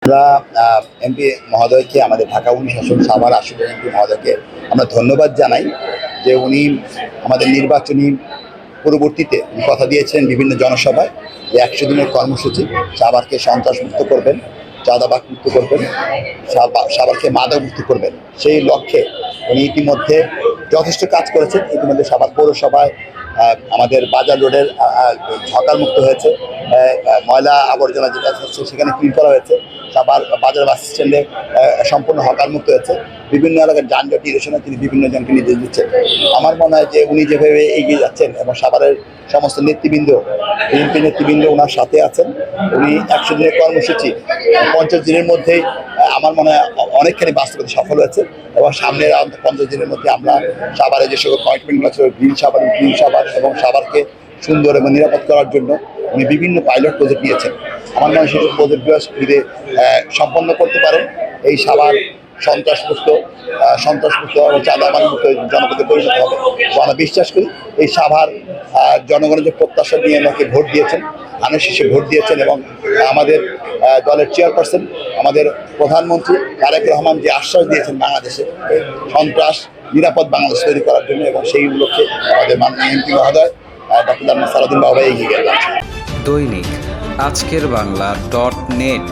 আমরা এমপি মহোদয়কে, আমাদের ঢাকা 19 আসন সাভার আসনের এমপি মহোদয়কে আমরা ধন্যবাদ জানাই যে উনি আমাদের নির্বাচনী পরবর্তীতে কথা দিয়েছেন বিভিন্ন জনসভায় যে 100 দিনের কর্মসূচি, সাভারকে সন্ত্রাসমুক্ত করবেন, চাঁদাবাগ মুক্ত করবেন, সাভারকে মাদক মুক্ত করবেন। সেই লক্ষ্যে উনি ইতিমধ্যে যথেষ্ট কাজ করেছেন। ইতিমধ্যে সাভার পৌরসভায় আমাদের বাজার রোডের ঝকার মুক্ত হয়েছে, ময়লা আবর্জনা যেটা হচ্ছে সেখানে ক্লিন করা হয়েছে। সাভার বাজার বাস স্ট্যান্ডে সম্পূর্ণ হকার মুক্ত হয়েছে। বিভিন্ন এলাকার যানজট নিরসনে তিনি বিভিন্ন জনকে নির্দেশ দিচ্ছেন। আমার মনে হয় যে উনি যেভাবে এগিয়ে যাচ্ছেন এবং সাভারের সমস্ত নেতৃবৃন্দ, বিএনপি নেতৃবৃন্দ ওনার সাথে আছেন। উনি 100 দিনের কর্মসূচি 50 দিনের মধ্যেই আমার মনে হয় অনেকখানি বাস্তবতা সফল হয়েছে এবং সামনের 50 দিনের মধ্যে আমরা সাভারে যে সকল কমিটমেন্টগুলো ছিল, গ্রিন সাভার এবং সাভারকে সুন্দর এবং নিরাপদ করার জন্য উনি বিভিন্ন পাইলট প্রজেক্ট নিয়েছেন। আমার মনে হয় সেই প্রজেক্টগুলো যদি সম্পন্ন করতে পারেন, এই সাভার সন্ত্রাসমুক্ত এবং চাঁদাবাগমুক্ত জনপদে পরিণত হবে। তো আমরা বিশ্বাস করি এই সাভার জনগণের যে প্রত্যাশা নিয়ে আমাকে ভোট দিয়েছেন, ধানের শীষে ভোট দিয়েছেন এবং আমাদের দলের চেয়ারপারসন, আমাদের প্রধানমন্ত্রী তারেক রহমান যে আশ্বাস দিয়েছেন বাংলাদেশে সন্ত্রাস নিরাপদ বাংলাদেশ তৈরি করার জন্য, এবং সেই উপলক্ষে আমাদের মাননীয় এমপি মহোদয় ডক্টর সালাউদ্দিন বাবা এগিয়ে গেলেন। দৈনিক আজকের বাংলা .net